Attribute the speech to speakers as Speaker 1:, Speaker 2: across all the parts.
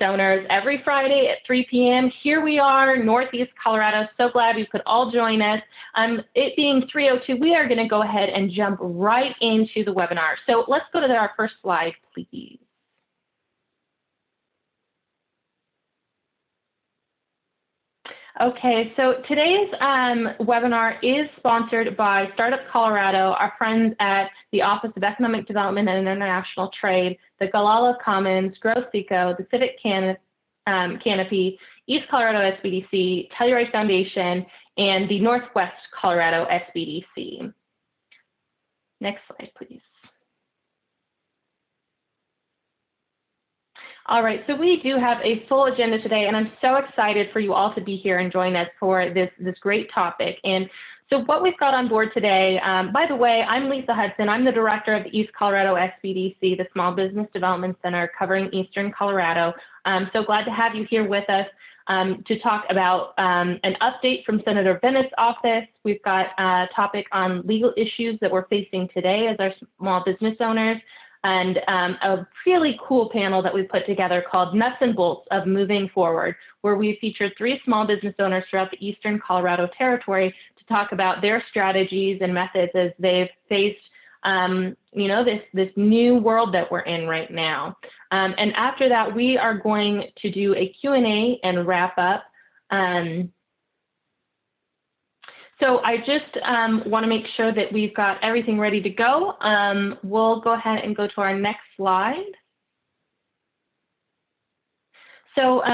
Speaker 1: owners every Friday at 3 p.m. Here we are, Northeast Colorado. So glad you could all join us. It being 3:02, we are going to go ahead and jump right into the webinar. So let's go to our first slide, please. Okay, so today's webinar is sponsored by Startup Colorado, our friends at the Office of Economic Development and International Trade, the Gualala Commons, Growth Eco, the Civic Canopy, East Colorado SBDC, Telluride Foundation, and the Northwest Colorado SBDC. Next slide, please. All right, so we do have a full agenda today, and I'm so excited for you all to be here and join us for this great topic. And so what we've got on board today, by the way, I'm Lisa Hudson. I'm the director of the East Colorado SBDC, the Small Business Development Center covering Eastern Colorado. I'm so glad to have you here with us to talk about an update from Senator Bennett's office. We've got a topic on legal issues that we're facing today as our small business owners, and a really cool panel that we put together called Nuts and Bolts of Moving Forward, where we featured 3 small business owners throughout the Eastern Colorado territory to talk about their strategies and methods as they've faced, you know, this new world that we're in right now. And after that, we are going to do a Q&A and wrap up. So I just want to make sure that we've got everything ready to go. We'll go ahead and go to our next slide. So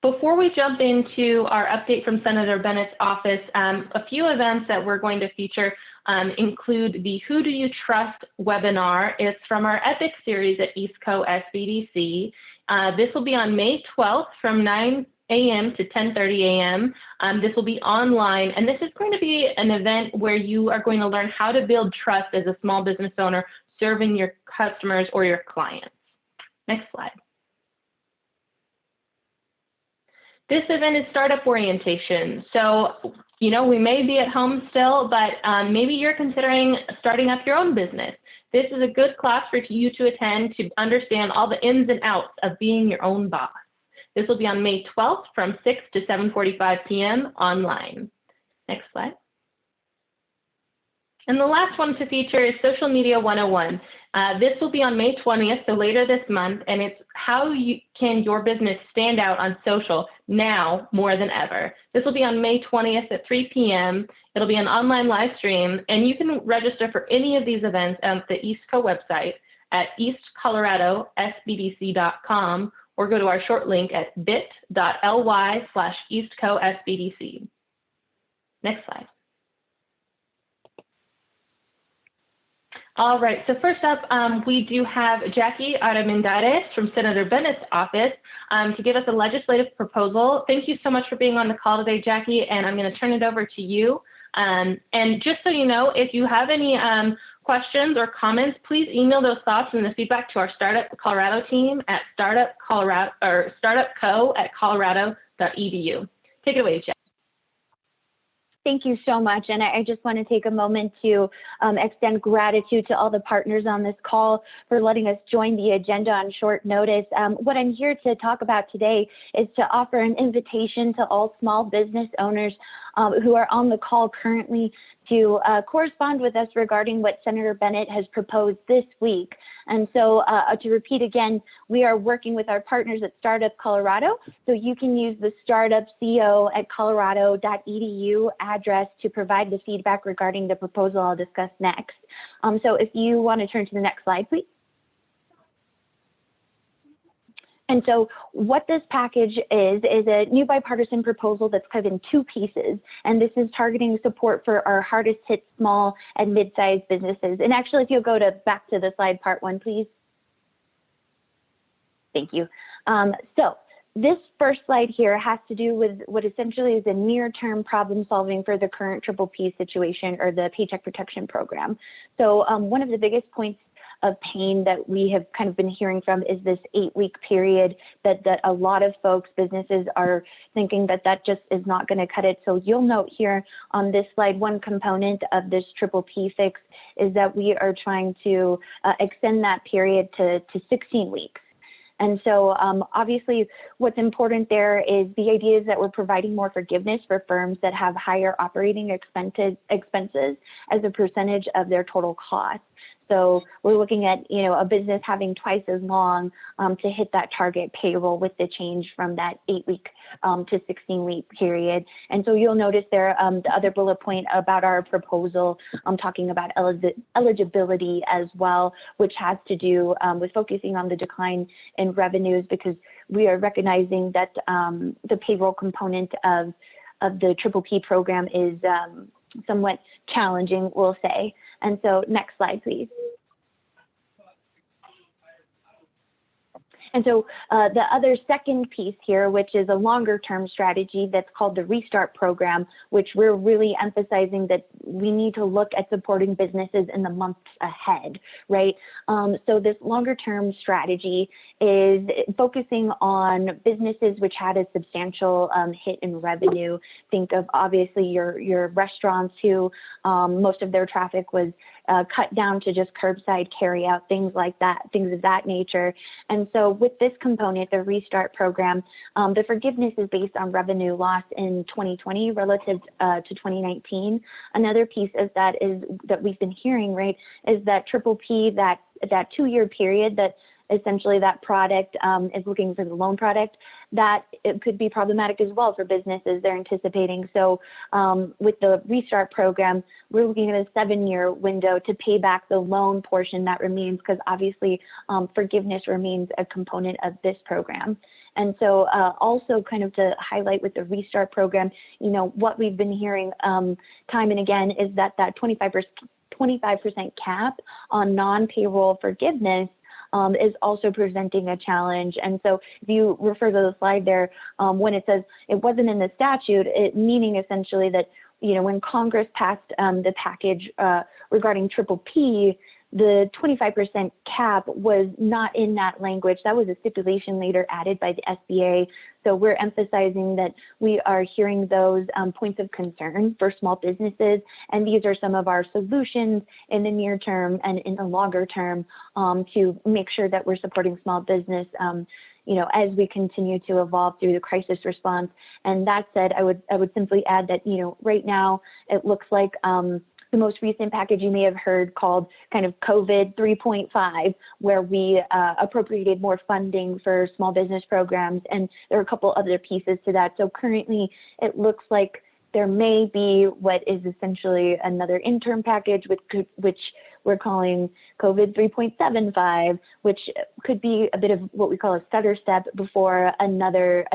Speaker 1: before we jump into our update from Senator Bennett's office, a few events that we're going to feature include the Who Do You Trust webinar. It's from our Epic series at East Co SBDC. This will be on May 12th from 9 a.m. to 10:30 a.m. This will be online, and this is going to be an event where you are going to learn how to build trust as a small business owner serving your customers or your clients. Next slide. This event is startup orientation. So, you know, we may be at home still, but maybe you're considering starting up your own business. This is a good class for you to attend to understand all the ins and outs of being your own boss. This will be on May 12th from 6 to 7:45 p.m. online. Next slide. And the last one to feature is Social Media 101. This will be on May 20th, so later this month, and it's how can your business stand out on social now more than ever. This will be on May 20th at 3 p.m. It'll be an online live stream, and you can register for any of these events at the East Co website at eastcoloradosbdc.com, or go to our short link at bit.ly/eastcosbdc. Next slide. All right, so first up, we do have Jackie Armendariz from Senator Bennett's office to give us a legislative proposal. Thank you so much for being on the call today, Jackie, and I'm going to turn it over to you. And just so you know, if you have any questions or comments, please email those thoughts and the feedback to our Startup Colorado team at startupco@colorado.edu. Take it away, Jackie.
Speaker 2: Thank you so much. And I just want to take a moment to extend gratitude to all the partners on this call for letting us join the agenda on short notice. What I'm here to talk about today is to offer an invitation to all small business owners who are on the call currently to correspond with us regarding what Senator Bennett has proposed this week. And so to repeat again, we are working with our partners at Startup Colorado. So you can use the startupco@colorado.edu address to provide the feedback regarding the proposal I'll discuss next. So if you want to turn to the next slide, please. And so what this package is a new bipartisan proposal that's kind of in 2 pieces. And this is targeting support for our hardest hit small and mid-sized businesses. And actually, if you'll go back to the slide part 1, please. Thank you. So this first slide here has to do with what essentially is a near-term problem solving for the current PPP situation, or the Paycheck Protection Program. So one of the biggest points of pain that we have kind of been hearing from is this 8-week period that a lot of folks, businesses are thinking that just is not going to cut it. So you'll note here on this slide, one component of this PPP fix is that we are trying to extend that period to 16 weeks. And so obviously what's important there is the idea is that we're providing more forgiveness for firms that have higher operating expenses as a percentage of their total cost. So we're looking at, a business having twice as long to hit that target payroll with the change from that 8-week to 16-week period. And so you'll notice there the other bullet point about our proposal, talking about eligibility as well, which has to do with focusing on the decline in revenues, because we are recognizing that the payroll component of the PPP program is somewhat challenging, we'll say. And so next slide, please. And so the other second piece here, which is a longer term strategy that's called the Restart program, which we're really emphasizing that we need to look at supporting businesses in the months ahead, right? So this longer term strategy is focusing on businesses which had a substantial hit in revenue. Think of obviously your restaurants who most of their traffic was cut down to just curbside carry out, things like that, things of that nature. And so with this component, the Restart program, the forgiveness is based on revenue loss in 2020 relative to 2019. Another piece of that is that we've been hearing, right, is that PPP, that 2-year period that essentially that product is looking for the loan product, that it could be problematic as well for businesses they're anticipating. So with the Restart program, we're looking at a 7-year window to pay back the loan portion that remains, because obviously forgiveness remains a component of this program. And so also kind of to highlight with the Restart program, what we've been hearing time and again is that 25% cap on non-payroll forgiveness is also presenting a challenge. And so if you refer to the slide there, when it says it wasn't in the statute, it meaning essentially that, when Congress passed the package regarding PPP, the 25% cap was not in that language. That was a stipulation later added by the SBA. So we're emphasizing that we are hearing those points of concern for small businesses, and these are some of our solutions in the near term and in the longer term to make sure that we're supporting small business as we continue to evolve through the crisis response. And that said, I would simply add that, right now it looks like the most recent package you may have heard called kind of COVID 3.5, where we appropriated more funding for small business programs. And there are a couple other pieces to that. So currently it looks like there may be what is essentially another interim package, which we're calling COVID 3.75, which could be a bit of what we call a stutter step before another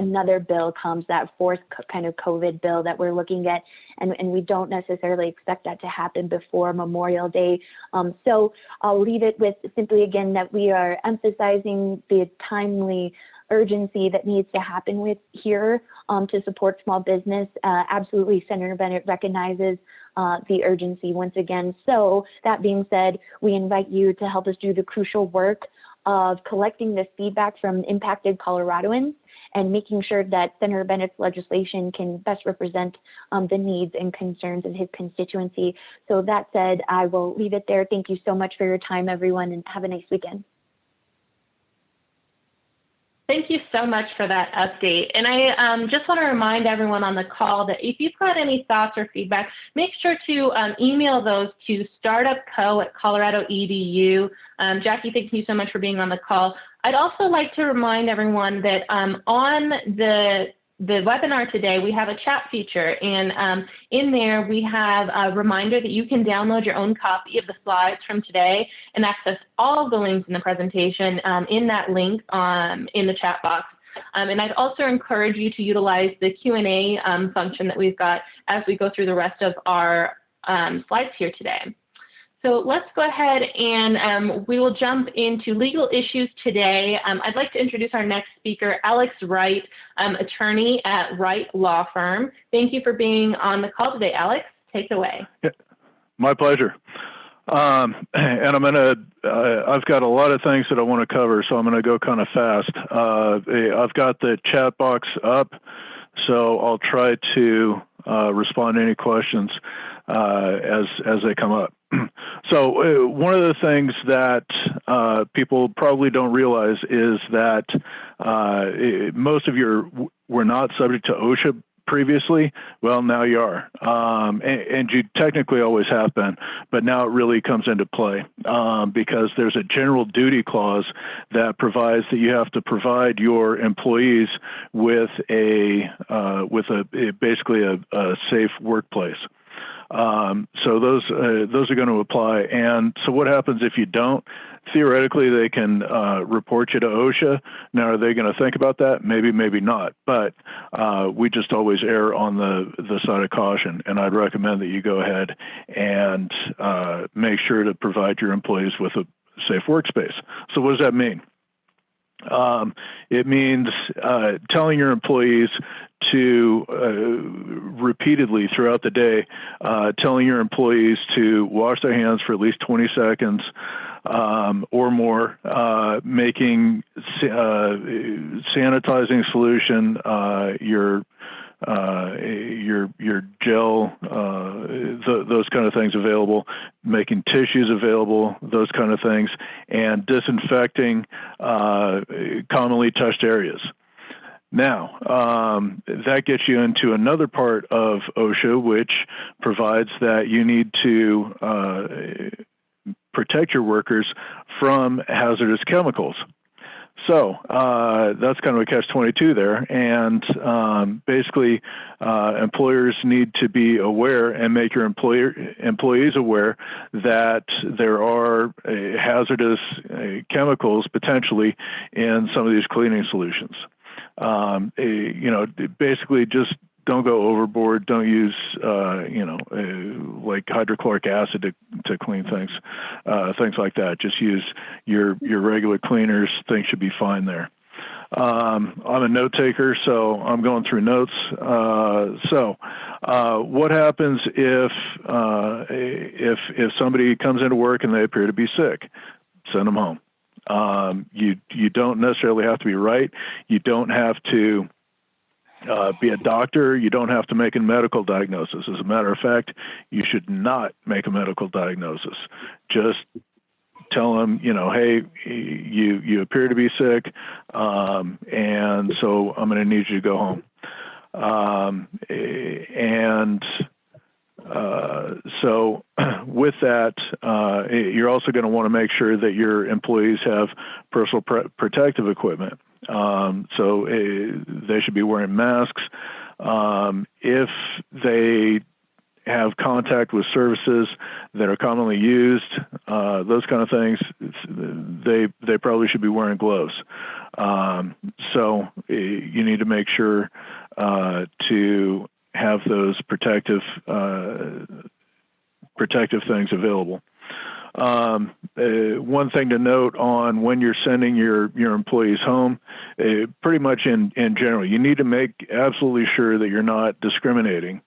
Speaker 2: bill comes, that fourth kind of COVID bill that we're looking at. And we don't necessarily expect that to happen before Memorial Day. So I'll leave it with simply, again, that we are emphasizing the timely urgency that needs to happen with here to support small business. Absolutely, Senator Bennett recognizes the urgency once again. So that being said, we invite you to help us do the crucial work of collecting this feedback from impacted Coloradoans and making sure that Senator Bennett's legislation can best represent the needs and concerns of his constituency. So that said, I will leave it there. Thank you so much for your time, everyone, and have a nice weekend.
Speaker 1: Thank you so much for that update. And I just want to remind everyone on the call that if you've got any thoughts or feedback, make sure to email those to startupco@colorado.edu. Jackie, thank you so much for being on the call. I'd also like to remind everyone that on the webinar today, we have a chat feature, and in there we have a reminder that you can download your own copy of the slides from today and access all the links in the presentation in that link in the chat box. And I'd also encourage you to utilize the Q&A function that we've got as we go through the rest of our slides here today. So let's go ahead and we will jump into legal issues today. I'd like to introduce our next speaker, Alex Wright, attorney at Wright Law Firm. Thank you for being on the call today, Alex. Take it away.
Speaker 3: Yeah, my pleasure. And I've got a lot of things that I want to cover, so I'm going to go kind of fast. I've got the chat box up, so I'll try to respond to any questions as they come up. So one of the things that people probably don't realize is that most of you were not subject to OSHA previously. Well, now you are, and you technically always have been, but now it really comes into play because there's a general duty clause that provides that you have to provide your employees with basically a safe workplace. So those are going to apply. And so what happens if you don't? Theoretically, they can report you to OSHA. Now, are they going to think about that? Maybe, maybe not. But we just always err on the side of caution. And I'd recommend that you go ahead and make sure to provide your employees with a safe workspace. So what does that mean? It means telling your employees to repeatedly throughout the day, telling your employees to wash their hands for at least 20 seconds or more, making sanitizing solution, your gel, those kind of things available, making tissues available, those kind of things, and disinfecting commonly touched areas. Now, that gets you into another part of OSHA, which provides that you need to protect your workers from hazardous chemicals. So that's kind of a catch-22 there, and basically employers need to be aware and make your employees aware that there are hazardous chemicals potentially in some of these cleaning solutions. Basically just don't go overboard. Don't use, like hydrochloric acid to clean things like that. Just use your regular cleaners. Things should be fine there. I'm a note taker, so I'm going through notes. So what happens if somebody comes into work and they appear to be sick? Send them home. You don't necessarily have to be right. You don't have to be a doctor. You don't have to make a medical diagnosis. As a matter of fact, you should not make a medical diagnosis. Just tell them, hey, you appear to be sick, and so I'm going to need you to go home. So with that, you're also going to want to make sure that your employees have personal protective equipment. So they should be wearing masks. If they have contact with services that are commonly used, those kind of things, they probably should be wearing gloves. So you need to make sure to have those protective things available. One thing to note on when you're sending your employees home, pretty much in general, you need to make absolutely sure that you're not discriminating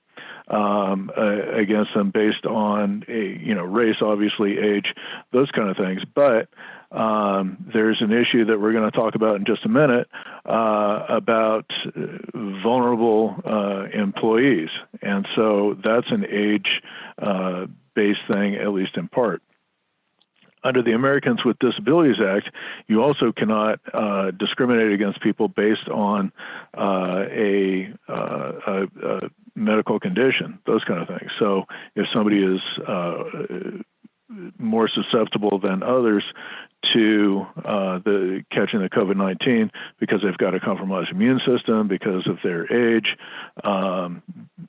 Speaker 3: against them based on race, obviously, age, those kind of things. But there's an issue that we're going to talk about in just a minute about vulnerable employees, and so that's an age-based thing, at least in part. Under the Americans with Disabilities Act, you also cannot discriminate against people based on a medical condition, those kind of things. So if somebody is more susceptible than others to catching the COVID-19 because they've got a compromised immune system, because of their age,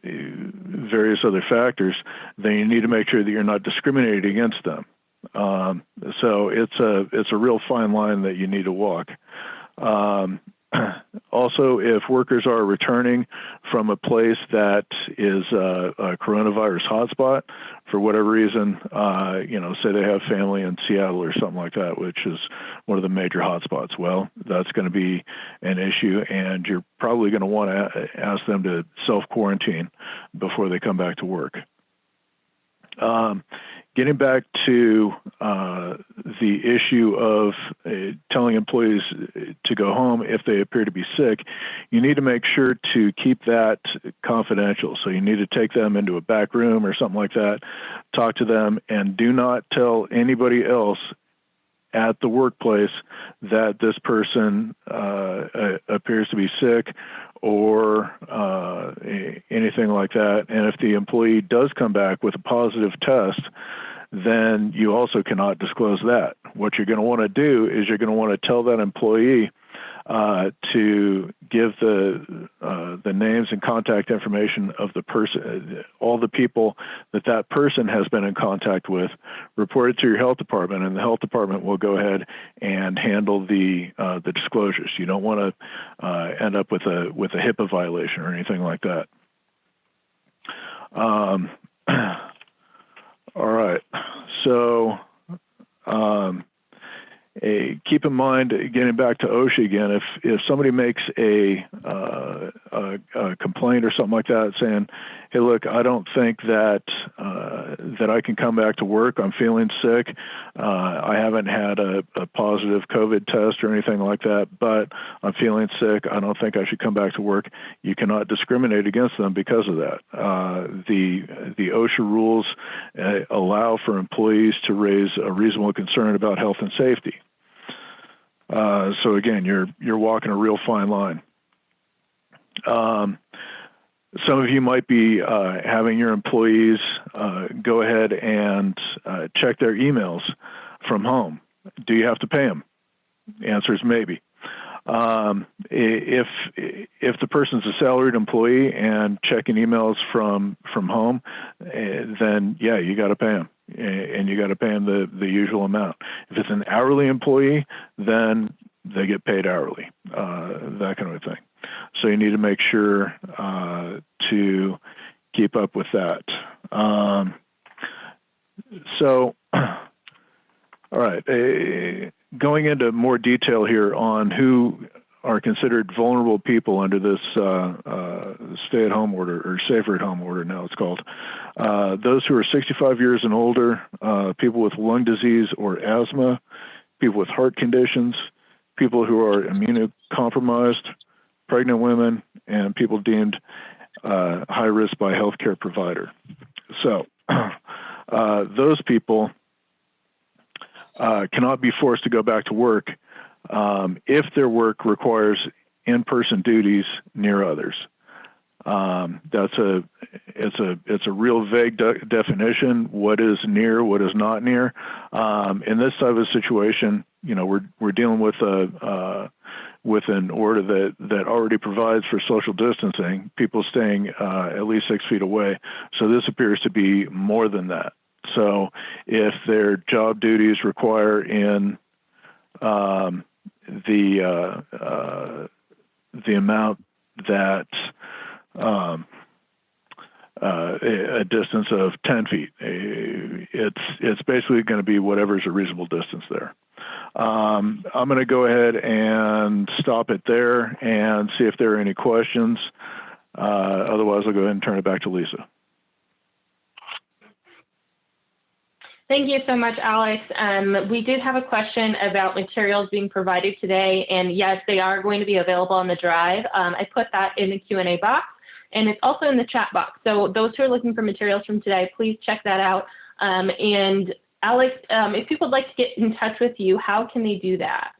Speaker 3: various other factors, then you need to make sure that you're not discriminating against them. So it's a real fine line that you need to walk. Also, if workers are returning from a place that is a coronavirus hotspot, for whatever reason, say they have family in Seattle or something like that, which is one of the major hotspots, well, that's going to be an issue, and you're probably going to want to ask them to self-quarantine before they come back to work. Getting back to the issue of telling employees to go home if they appear to be sick, you need to make sure to keep that confidential. So you need to take them into a back room or something like that, talk to them, and do not tell anybody else at the workplace that this person appears to be sick or anything like that. And if the employee does come back with a positive test, then you also cannot disclose that. What you're going to want to do is you're going to want to tell that employee to give the names and contact information of the person, all the people that that person has been in contact with, report it to your health department, and the health department will go ahead and handle the disclosures. You don't want to end up with a HIPAA violation or anything like that. All right, so keep in mind, getting back to OSHA again, if somebody makes a complaint or something like that saying, hey, look, I don't think that I can come back to work. I'm feeling sick. I haven't had a positive COVID test or anything like that, but I'm feeling sick. I don't think I should come back to work. You cannot discriminate against them because of that. The OSHA rules allow for employees to raise a reasonable concern about health and safety. So again, you're walking a real fine line. Some of you might be having your employees go ahead and check their emails from home. Do you have to pay them? The answer is maybe. If the person's a salaried employee and checking emails from home, then yeah, you got to pay them, and you got to pay them the usual amount. If it's an hourly employee, then they get paid hourly, that kind of thing. So you need to make sure to keep up with that. All right, going into more detail here on who are considered vulnerable people under this stay-at-home order, or safer-at-home order now it's called. Those who are 65 years and older, people with lung disease or asthma, people with heart conditions, people who are immunocompromised, pregnant women, and people deemed high risk by a healthcare provider. So those people cannot be forced to go back to work if their work requires in-person duties near others. It's a real vague definition. What is near? What is not near? In this type of situation, we're dealing with an order that already provides for social distancing, people staying at least 6 feet away. So this appears to be more than that. So if their job duties require in the amount that a distance of 10 feet, it's basically going to be whatever's a reasonable distance there. I'm going to go ahead and stop it there and see if there are any questions. Otherwise, I'll go ahead and turn it back to Lisa.
Speaker 1: Thank you so much, Alex. We did have a question about materials being provided today, and yes, they are going to be available on the drive. I put that in the Q&A box, and it's also in the chat box. So those who are looking for materials from today, please check that out. And Alex, if people would like to get in touch with you, how can they do that?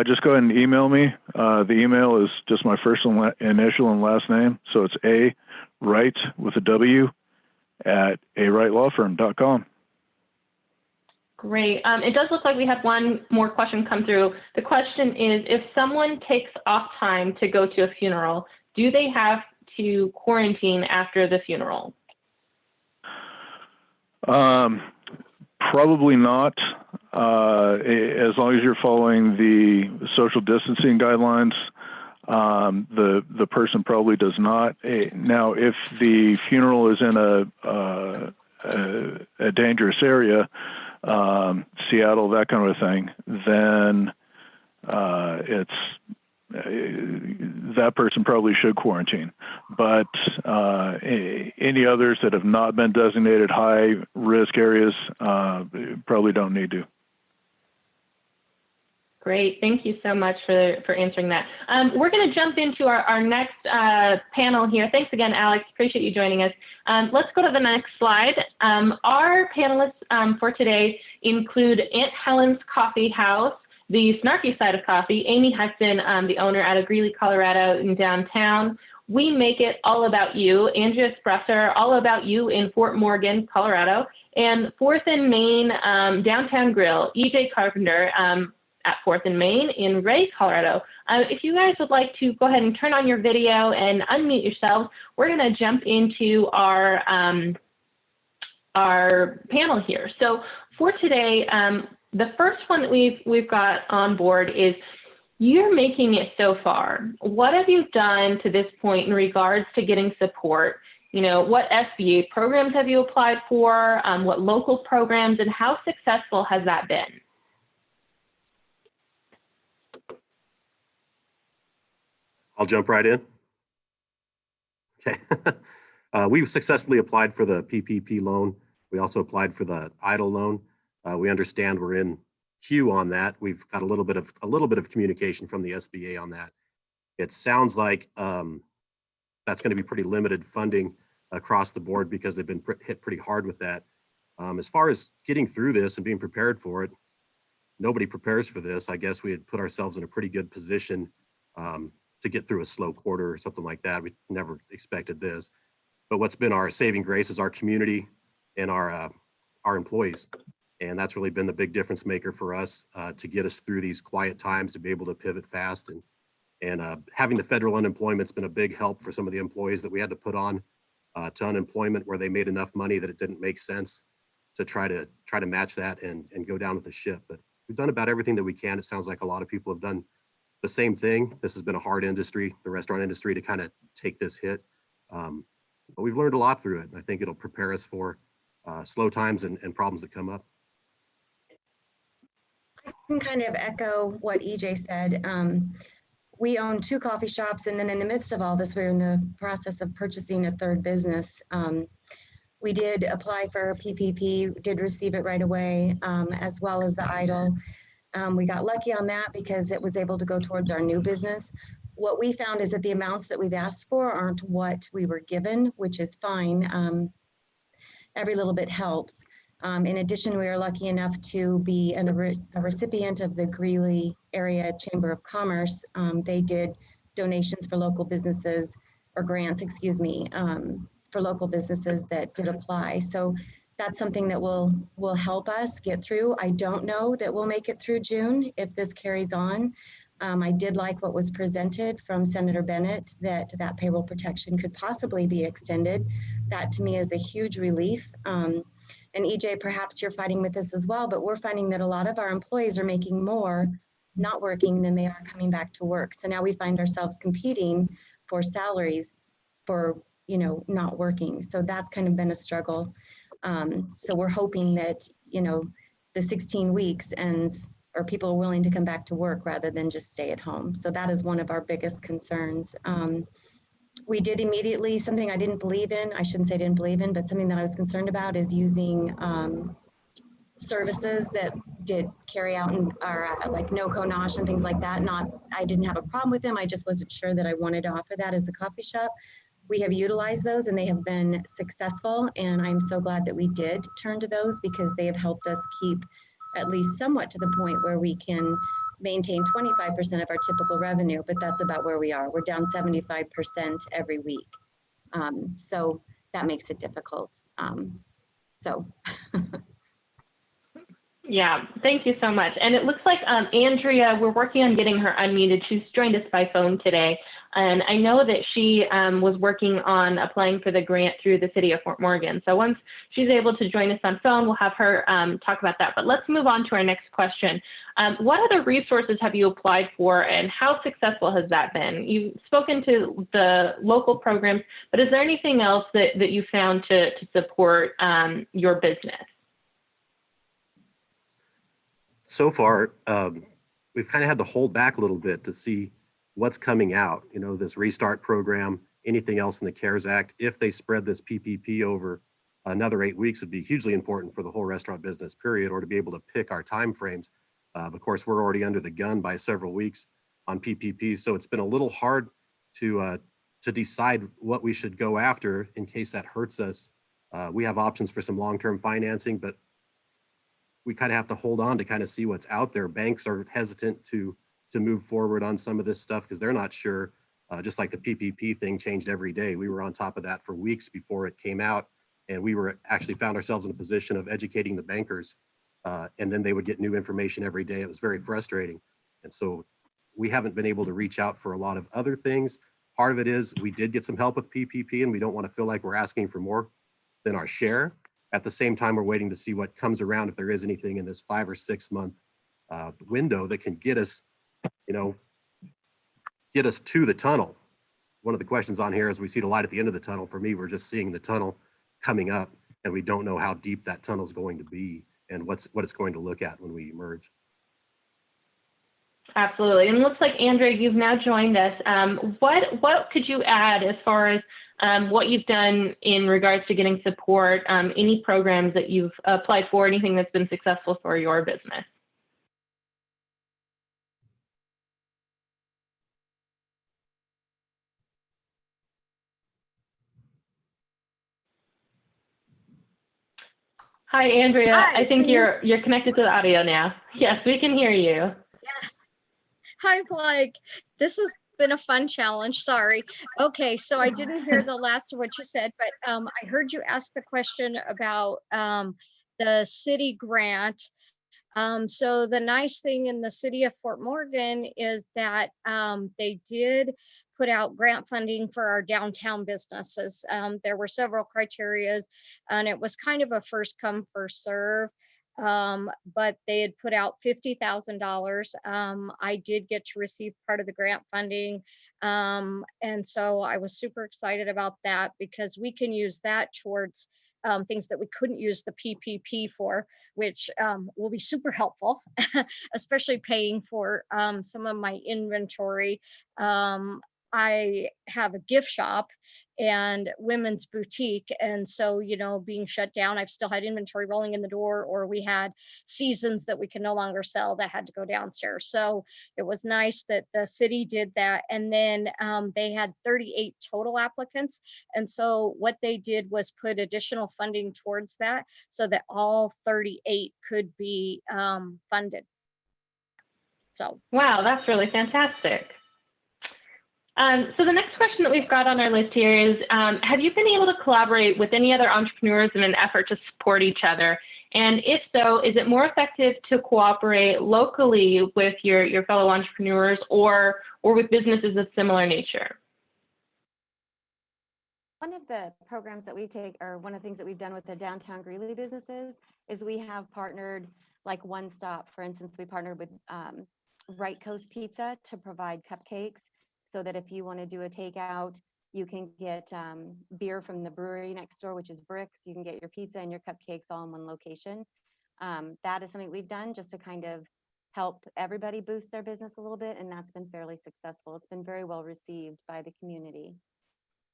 Speaker 3: Just go ahead and email me. The email is just my first initial and last name. So it's A-Wright with a W at awrightlawfirm.com.
Speaker 1: Great. It does look like we have one more question come through. The question is, if someone takes off time to go to a funeral, do they have to quarantine after the funeral? Probably not, as long as you're following the social distancing guidelines. The person probably does not. Now, if the funeral is in a dangerous area, Seattle, that kind of a thing, then that person probably should quarantine.
Speaker 3: but any others that have not been designated high risk areas probably don't need to.
Speaker 1: Great, thank you so much for answering that. We're going to jump into our next panel here. Thanks again, Alex. Appreciate you joining us. Let's go to the next slide. Our panelists for today include Aunt Helen's Coffee House, the snarky side of coffee, Amy Hudson, the owner out of Greeley, Colorado in downtown. We Make It All About You, Andrea Spresser, all about you in Fort Morgan, Colorado, and Fourth and Main Downtown Grill, EJ Carpenter at Fourth and Main in Ray, Colorado. If you guys would like to go ahead and turn on your video and unmute yourselves, we're going to jump into our panel here. So for today, the first one that we've got on board is you're making it so far. What have you done to this point in regards to getting support? You know, what SBA programs have you applied for? What local programs, and how successful has that been?
Speaker 4: I'll jump right in. Okay. We've successfully applied for the PPP loan. We also applied for the Int'l loan. We understand we're in queue on that. We've got a little bit of communication from the SBA on that. It sounds like that's going to be pretty limited funding across the board because they've been hit pretty hard with that. As far as getting through this and being prepared for it, nobody prepares for this. I guess we had put ourselves in a pretty good position to get through a slow quarter or something like that. We never expected this. But what's been our saving grace is our community and our employees. And that's really been the big difference maker for us to get us through these quiet times, to be able to pivot fast. And having the federal unemployment's been a big help for some of the employees that we had to put on to unemployment where they made enough money that it didn't make sense to try to match that and go down with the ship. But we've done about everything that we can. It sounds like a lot of people have done the same thing. This has been a hard industry, the restaurant industry, to kind of take this hit. But we've learned a lot through it. And I think it'll prepare us for slow times and problems that come up.
Speaker 5: I can kind of echo what EJ said. We own 2 coffee shops, and then in the midst of all this, we're in the process of purchasing a 3rd business. We did apply for PPP, did receive it right away, as well as the Int'l. We got lucky on that because it was able to go towards our new business. What we found is that the amounts that we've asked for aren't what we were given, which is fine. Every little bit helps. In addition, we are lucky enough to be a recipient of the Greeley Area Chamber of Commerce. They did donations for local businesses, or grants, excuse me, for local businesses that did apply. So that's something that will help us get through. I don't know that we'll make it through June if this carries on. I did like what was presented from Senator Bennett, that payroll protection could possibly be extended. That to me is a huge relief. And EJ, perhaps you're fighting with this as well, but we're finding that a lot of our employees are making more not working than they are coming back to work. So now we find ourselves competing for salaries for, not working. So that's kind of been a struggle. So we're hoping that, the 16 weeks ends, or people are willing to come back to work rather than just stay at home. So that is one of our biggest concerns. We did immediately, something I didn't believe in, I shouldn't say didn't believe in, but something that I was concerned about is using services that did carry out and are like no-co nosh and things like that. I didn't have a problem with them. I just wasn't sure that I wanted to offer that as a coffee shop. We have utilized those and they have been successful. And I'm so glad that we did turn to those because they have helped us keep at least somewhat to the point where we can maintain 25% of our typical revenue, but that's about where we are. We're down 75% every week. So that makes it difficult.
Speaker 1: Yeah, thank you so much. And it looks like Andrea, we're working on getting her unmuted. She's joined us by phone today. And I know that she was working on applying for the grant through the city of Fort Morgan. So once she's able to join us on phone, we'll have her talk about that. But let's move on to our next question. What other resources have you applied for and how successful has that been? You've spoken to the local programs, but is there anything else that you found to support your business?
Speaker 4: So far, we've kind of had to hold back a little bit to see what's coming out. This restart program, anything else in the CARES Act. If they spread this PPP over another 8 weeks, would be hugely important for the whole restaurant business period, or to be able to pick our timeframes. Of course, we're already under the gun by several weeks on PPP, so it's been a little hard to decide what we should go after in case that hurts us. We have options for some long-term financing, but we kind of have to hold on to kind of see what's out there. Banks are hesitant to move forward on some of this stuff because they're not sure. Just like the PPP thing changed every day. We were on top of that for weeks before it came out, and we were actually found ourselves in a position of educating the bankers, and then they would get new information every day. It was very frustrating. And so we haven't been able to reach out for a lot of other things. Part of it is we did get some help with PPP, and we don't want to feel like we're asking for more than our share. At the same time, we're waiting to see what comes around, if there is anything in this 5 or 6 month window that can get us, get us to the tunnel. One of the questions on here is, we see the light at the end of the tunnel. For me, we're just seeing the tunnel coming up, and we don't know how deep that tunnel is going to be and what it's going to look at when we emerge.
Speaker 1: Absolutely. And it looks like, Andrea, you've now joined us. What could you add as far as what you've done in regards to getting support, any programs that you've applied for, anything that's been successful for your business? Hi, Andrea.
Speaker 6: Hi,
Speaker 1: I think you're connected to the audio now. Yes, we can hear you.
Speaker 6: Yes. Hi, Blake. This has been a fun challenge. Sorry. Okay, so I didn't hear the last of what you said, but I heard you ask the question about the city grant. So the nice thing in the city of Fort Morgan is that they did put out grant funding for our downtown businesses. There were several criterias, and it was kind of a first come, first serve. But they had put out $50,000. I did get to receive part of the grant funding. And so I was super excited about that, because we can use that towards things that we couldn't use the PPP for, which will be super helpful, especially paying for some of my inventory. I have a gift shop and women's boutique. And so, being shut down, I've still had inventory rolling in the door, or we had seasons that we can no longer sell that had to go downstairs. So it was nice that the city did that. And then they had 38 total applicants. And so what they did was put additional funding towards that so that all 38 could be funded. So.
Speaker 1: Wow, that's really fantastic. So the next question that we've got on our list here is, have you been able to collaborate with any other entrepreneurs in an effort to support each other? And if so, is it more effective to cooperate locally with your fellow entrepreneurs or with businesses of similar nature?
Speaker 7: One of the programs that we take, or one of the things that we've done with the downtown Greeley businesses, is we have partnered, like One Stop, for instance, we partnered with Right Coast Pizza to provide cupcakes, so that if you want to do a takeout, you can get beer from the brewery next door, which is Bricks. You can get your pizza and your cupcakes all in one location. That is something we've done just to kind of help everybody boost their business a little bit, and that's been fairly successful. It's been very well received by the community.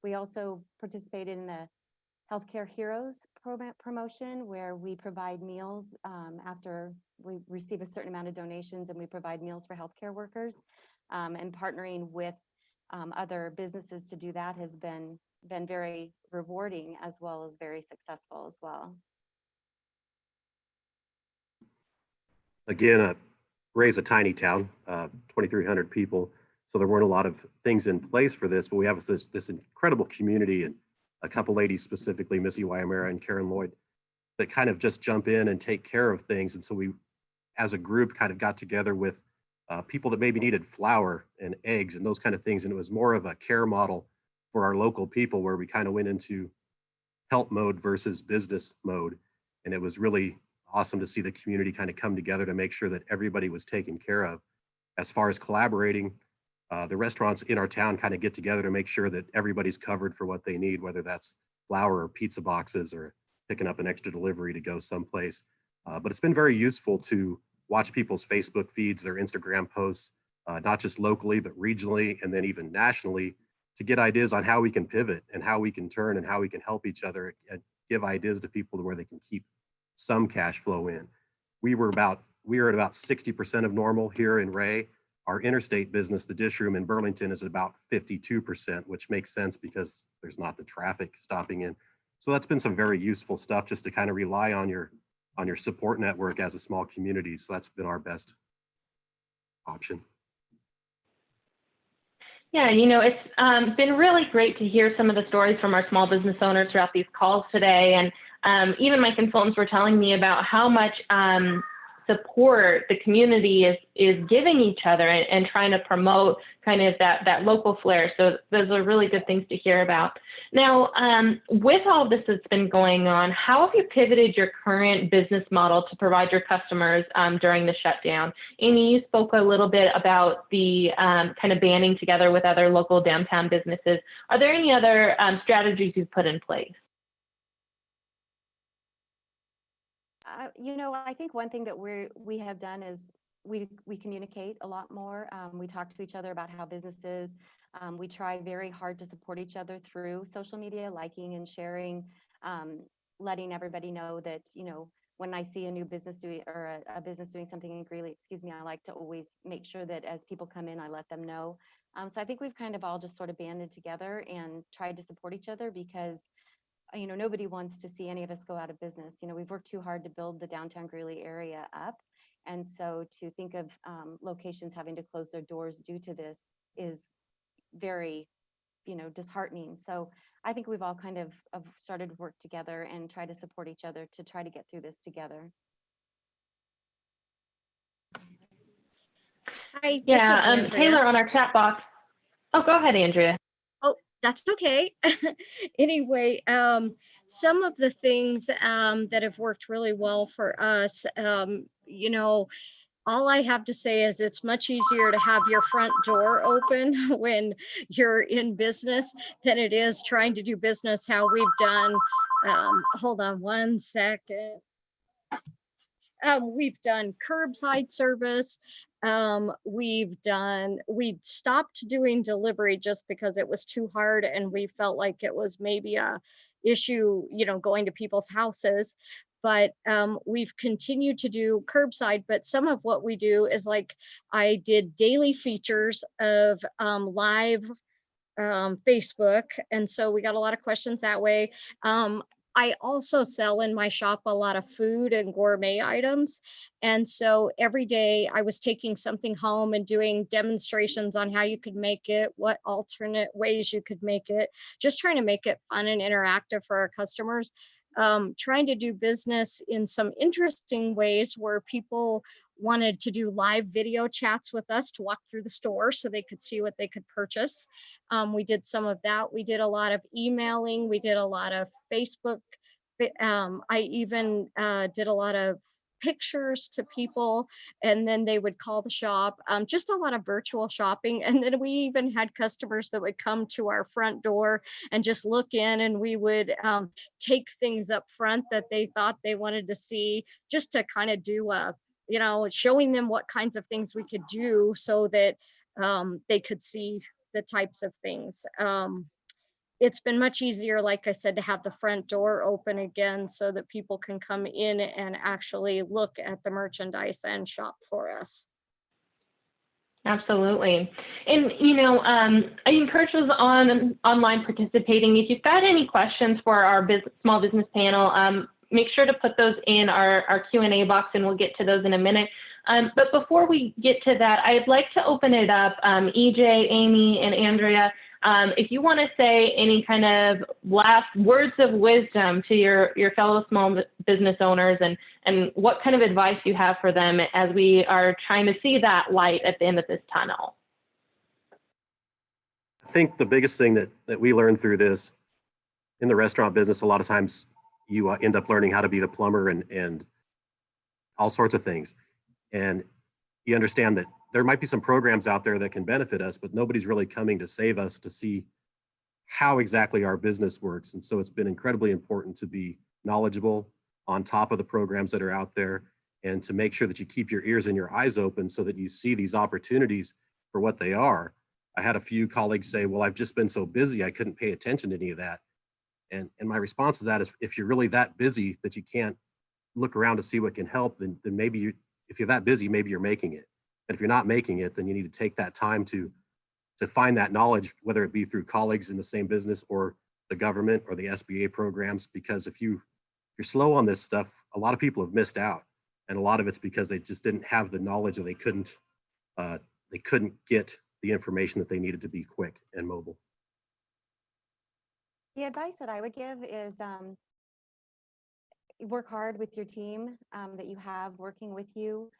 Speaker 7: We also participated in the Healthcare Heroes promotion, where we provide meals after we receive a certain amount of donations, and we provide meals for healthcare workers. And partnering with other businesses to do that has been very rewarding, as well as very successful as well.
Speaker 4: Again, Ray's a tiny town, 2,300 people. So there weren't a lot of things in place for this, but we have this incredible community, and a couple ladies specifically, Missy Wyamera and Karen Lloyd, that kind of just jump in and take care of things. And so we, as a group, kind of got together with people that maybe needed flour and eggs and those kind of things. And it was more of a care model for our local people, where we kind of went into help mode versus business mode. And it was really awesome to see the community kind of come together to make sure that everybody was taken care of. As far as collaborating, the restaurants in our town kind of get together to make sure that everybody's covered for what they need, whether that's flour or pizza boxes or picking up an extra delivery to go someplace. But it's been very useful to watch people's Facebook feeds, their Instagram posts, not just locally, but regionally, and then even nationally, to get ideas on how we can pivot and how we can turn and how we can help each other and give ideas to people to where they can keep some cash flow in. We are at about 60% of normal here in Ray. Our interstate business, the dish room in Burlington, is at about 52%, which makes sense because there's not the traffic stopping in. So that's been some very useful stuff just to kind of rely on your support network as a small community. So that's been our best option.
Speaker 1: Yeah, it's been really great to hear some of the stories from our small business owners throughout these calls today. And even my consultants were telling me about how much support the community is giving each other and trying to promote kind of that local flair. So those are really good things to hear about. Now, with all this that's been going on, how have you pivoted your current business model to provide your customers during the shutdown? Amy, you spoke a little bit about the kind of banding together with other local downtown businesses. Are there any other strategies you've put in place?
Speaker 7: I think one thing that we have done is we communicate a lot more. We talk to each other about how business is. We try very hard to support each other through social media, liking and sharing, letting everybody know that, when I see a new business doing or a business doing something in Greeley, I like to always make sure that as people come in, I let them know. So I think we've kind of all just sort of banded together and tried to support each other because nobody wants to see any of us go out of business. We've worked too hard to build the downtown Greeley area up. And so to think of locations having to close their doors due to this is very, disheartening. So I think we've all kind of started to work together and try to support each other to try to get through this together.
Speaker 6: Hi, this is
Speaker 1: Yeah,
Speaker 6: Andrea.
Speaker 1: Taylor on our chat box. Oh, go ahead, Andrea.
Speaker 6: Oh, that's okay. Anyway, some of the things that have worked really well for us, all I have to say is it's much easier to have your front door open when you're in business than it is trying to do business how we've done. Hold on one second. We've done curbside service. We stopped doing delivery just because it was too hard and we felt like it was maybe a issue, going to people's houses. But we've continued to do curbside, but some of what we do is like I did daily features of live Facebook. And so we got a lot of questions that way. I also sell in my shop a lot of food and gourmet items. And so every day I was taking something home and doing demonstrations on how you could make it, what alternate ways you could make it, just trying to make it fun and interactive for our customers. Trying to do business in some interesting ways where people wanted to do live video chats with us to walk through the store so they could see what they could purchase. We did some of that. We did a lot of emailing. We did a lot of Facebook. I even did a lot of pictures to people and then they would call the shop, just a lot of virtual shopping. And then we even had customers that would come to our front door and just look in and we would take things up front that they thought they wanted to see just to kind of do showing them what kinds of things we could do so that they could see the types of things. It's been much easier, like I said, to have the front door open again so that people can come in and actually look at the merchandise and shop for us.
Speaker 1: Absolutely. And, I encourage those online participating. If you've got any questions for our small business panel, make sure to put those in our Q&A box and we'll get to those in a minute. But before we get to that, I'd like to open it up. EJ, Amy, and Andrea, if you want to say any kind of last words of wisdom to your fellow small business owners and what kind of advice you have for them as we are trying to see that light at the end of this tunnel.
Speaker 4: I think the biggest thing that we learned through this in the restaurant business, a lot of times you end up learning how to be the plumber and all sorts of things. And you understand that there might be some programs out there that can benefit us, but nobody's really coming to save us to see how exactly our business works. And so it's been incredibly important to be knowledgeable on top of the programs that are out there and to make sure that you keep your ears and your eyes open so that you see these opportunities for what they are. I had a few colleagues say, well, I've just been so busy, I couldn't pay attention to any of that. And my response to that is, if you're really that busy that you can't look around to see what can help, then maybe if you're that busy, maybe you're making it. And if you're not making it, then you need to take that time to find that knowledge, whether it be through colleagues in the same business or the government or the SBA programs. Because if you're slow on this stuff, a lot of people have missed out. And a lot of it's because they just didn't have the knowledge, or they couldn't get the information that they needed to be quick and mobile.
Speaker 7: The advice that I would give is work hard with your team that you have working with you.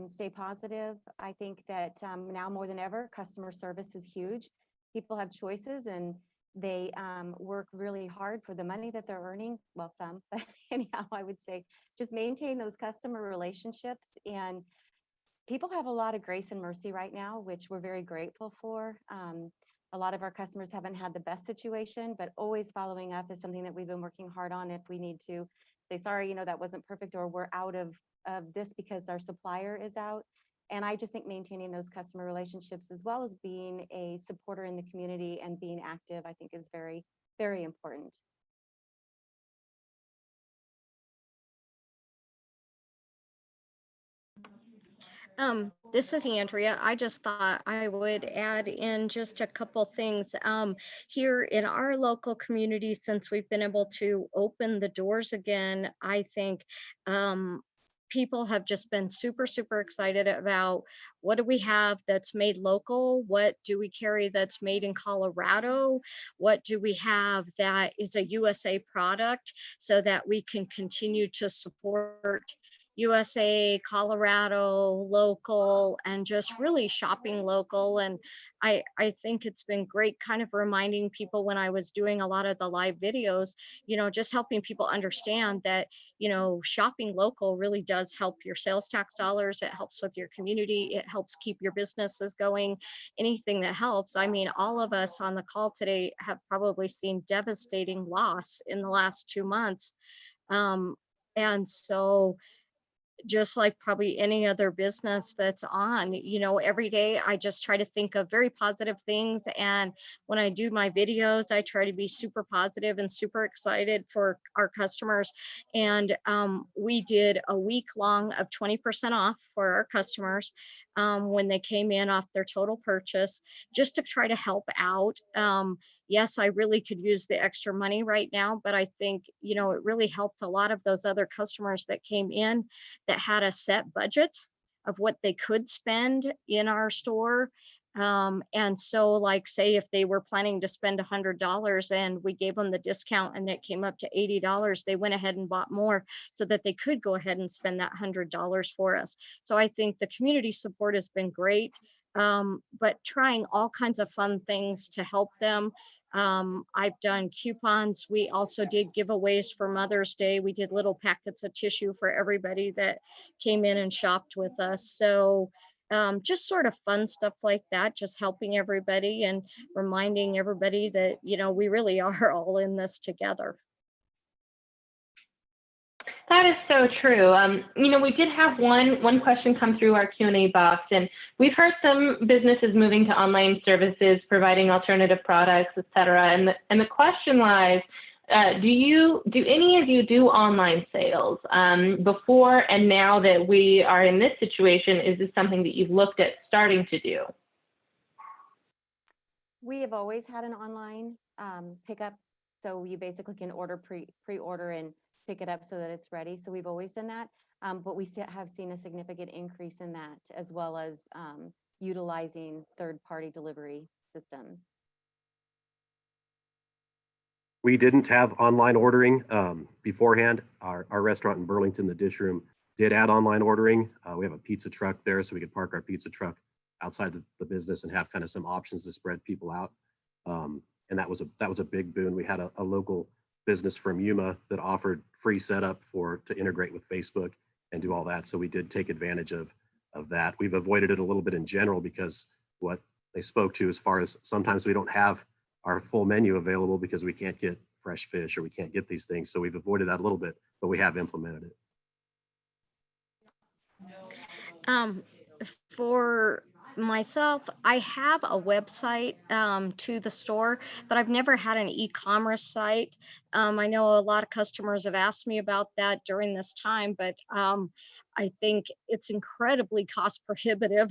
Speaker 7: Stay positive. I think that now more than ever, customer service is huge. People have choices, and they work really hard for the money that they're earning. Well, some, but anyhow, I would say just maintain those customer relationships. And people have a lot of grace and mercy right now, which we're very grateful for. A lot of our customers haven't had the best situation, but always following up is something that we've been working hard on. If we need to say, sorry, that wasn't perfect, or we're out of this because our supplier is out. And I just think maintaining those customer relationships, as well as being a supporter in the community and being active, I think is very, very important.
Speaker 6: This is Andrea. I just thought I would add in just a couple things. Here in our local community, since we've been able to open the doors again, I think people have just been super, super excited about what do we have that's made local? What do we carry that's made in Colorado? What do we have that is a USA product, so that we can continue to support USA, Colorado, local, and just really shopping local. And I think it's been great kind of reminding people, when I was doing a lot of the live videos, just helping people understand that, shopping local really does help your sales tax dollars. It helps with your community. It helps keep your businesses going. Anything that helps. I mean, all of us on the call today have probably seen devastating loss in the last 2 months. And so, just like probably any other business that's on, every day I just try to think of very positive things. And when I do my videos, I try to be super positive and super excited for our customers. And we did a week long of 20% off for our customers when they came in off their total purchase, just to try to help out. Yes, I really could use the extra money right now, but I think, it really helped a lot of those other customers that came in that had a set budget of what they could spend in our store. And so, like, say if they were planning to spend $100 and we gave them the discount and it came up to $80, they went ahead and bought more so that they could go ahead and spend that $100 for us. So I think the community support has been great, but trying all kinds of fun things to help them. I've done coupons. We also did giveaways for Mother's Day. We did little packets of tissue for everybody that came in and shopped with us. So just sort of fun stuff like that, just helping everybody and reminding everybody that, we really are all in this together.
Speaker 1: That is so true. We did have one question come through our Q&A box, and we've heard some businesses moving to online services, providing alternative products, et cetera. And the question lies, do any of you do online sales before and now that we are in this situation? Is this something that you've looked at starting to do?
Speaker 7: We have always had an online pickup, so you basically can pre-order and pick it up so that it's ready. So we've always done that, but we have seen a significant increase in that, as well as utilizing third-party delivery systems.
Speaker 4: We didn't have online ordering beforehand. Our restaurant in Burlington, the Dish Room, did add online ordering. We have a pizza truck there, so we could park our pizza truck outside the business and have kind of some options to spread people out. And that was a big boon. We had a local business from Yuma that offered free setup to integrate with Facebook and do all that. So we did take advantage of that. We've avoided it a little bit in general, because what they spoke to, as far as sometimes we don't have our full menu available because we can't get fresh fish or we can't get these things. So we've avoided that a little bit, but we have implemented it.
Speaker 6: For myself, I have a website to the store, but I've never had an e-commerce site. I know a lot of customers have asked me about that during this time, but I think it's incredibly cost prohibitive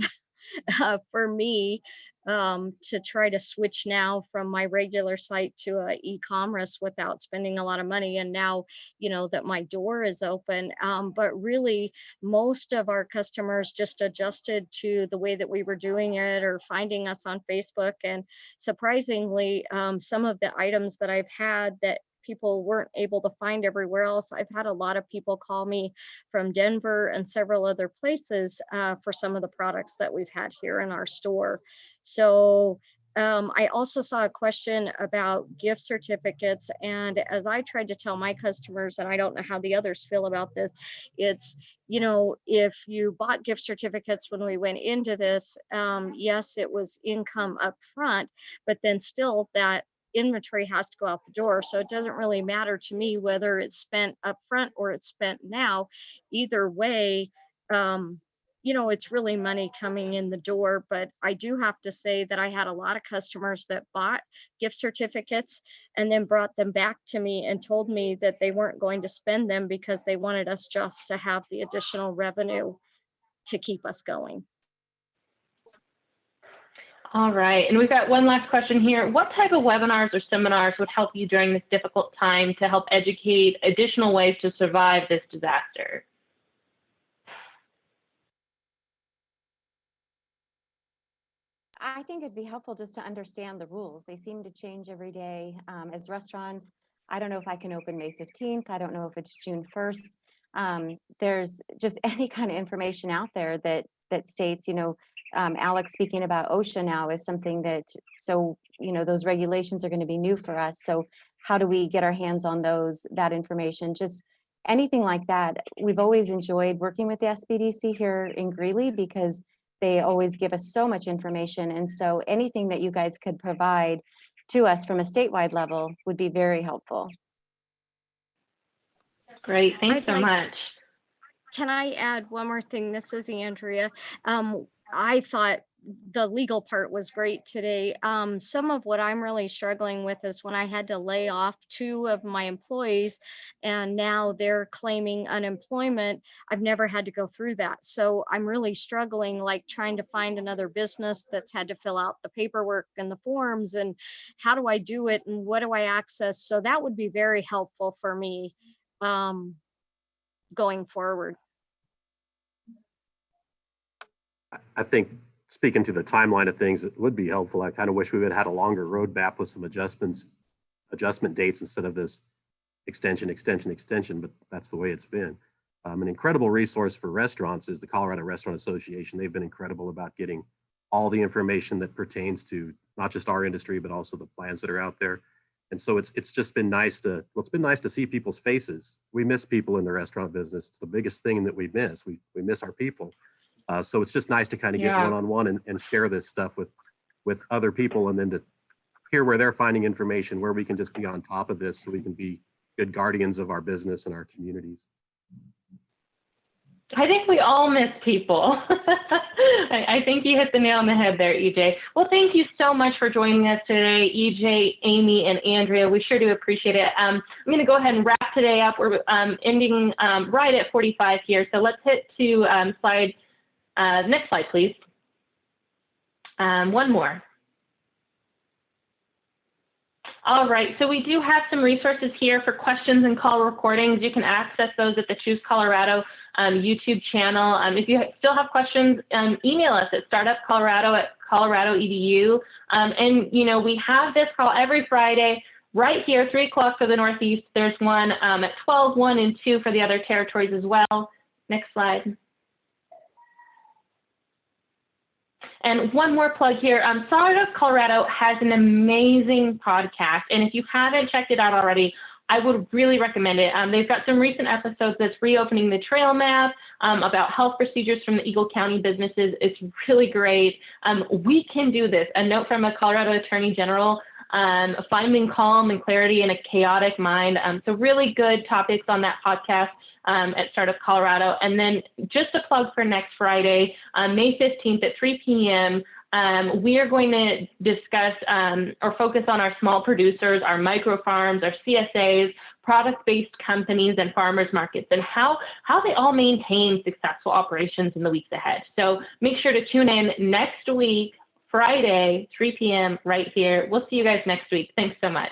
Speaker 6: for me to try to switch now from my regular site to a e-commerce without spending a lot of money. And now, that my door is open, but really most of our customers just adjusted to the way that we were doing it or finding us on Facebook. And surprisingly, some of the items that I've had that people weren't able to find everywhere else. I've had a lot of people call me from Denver and several other places for some of the products that we've had here in our store. So I also saw a question about gift certificates. And as I tried to tell my customers, and I don't know how the others feel about this, it's, if you bought gift certificates when we went into this, yes, it was income up front, but then still that inventory has to go out the door. So it doesn't really matter to me whether it's spent up front or it's spent now. Either way, it's really money coming in the door. But I do have to say that I had a lot of customers that bought gift certificates and then brought them back to me and told me that they weren't going to spend them because they wanted us just to have the additional revenue to keep us going.
Speaker 1: All right, and we've got one last question here. What type of webinars or seminars would help you during this difficult time to help educate additional ways to survive this disaster?
Speaker 7: I think it'd be helpful just to understand the rules. They seem to change every day. As restaurants, I don't know if I can open May 15th. I don't know if it's June 1st. There's just any kind of information out there that states, Alex speaking about OSHA now is something that, so, those regulations are going to be new for us. So how do we get our hands on that information? Just anything like that. We've always enjoyed working with the SBDC here in Greeley because they always give us so much information. And so anything that you guys could provide to us from a statewide level would be very helpful.
Speaker 1: Great, thanks so much.
Speaker 6: Can I add one more thing? This is Andrea. I thought the legal part was great today. Some of what I'm really struggling with is when I had to lay off 2 of my employees and now they're claiming unemployment. I've never had to go through that. So I'm really struggling, like trying to find another business that's had to fill out the paperwork and the forms and how do I do it and what do I access? So that would be very helpful for me going forward.
Speaker 4: I think speaking to the timeline of things, it would be helpful. I kind of wish we would have had a longer roadmap with some adjustment dates instead of this extension, but that's the way it's been. An incredible resource for restaurants is the Colorado Restaurant Association. They've been incredible about getting all the information that pertains to not just our industry, but also the plans that are out there. And so it's just been nice to see people's faces. We miss people in the restaurant business. It's the biggest thing that we miss. We miss our people. So it's just nice to kind of get one-on-one and share this stuff with other people and then to hear where they're finding information, where we can just be on top of this so we can be good guardians of our business and our communities.
Speaker 1: I think we all miss people. I think you hit the nail on the head there, EJ. Well, thank you so much for joining us today, EJ, Amy, and Andrea. We sure do appreciate it. I'm going to go ahead and wrap today up. We're ending right at 45 here. So let's hit to next slide, please. One more. All right, so we do have some resources here for questions and call recordings. You can access those at the Choose Colorado YouTube channel. If you still have questions, email us at startupcolorado@colorado.edu. And, we have this call every Friday right here, 3 o'clock for the Northeast. There's one at 12, 1, and 2 for the other territories as well. Next slide. And one more plug here. Startup Colorado has an amazing podcast. And if you haven't checked it out already, I would really recommend it. They've got some recent episodes that's reopening the trail map about health procedures from the Eagle County businesses. It's really great. We can do this. A note from a Colorado Attorney General, finding calm and clarity in a chaotic mind. So really good topics on that podcast. at Startup Colorado. And then just a plug for next Friday, May 15th at 3 p.m., we are going to discuss or focus on our small producers, our micro farms, our CSAs, product-based companies, and farmers markets, and how they all maintain successful operations in the weeks ahead. So make sure to tune in next week, Friday, 3 p.m. right here. We'll see you guys next week. Thanks so much.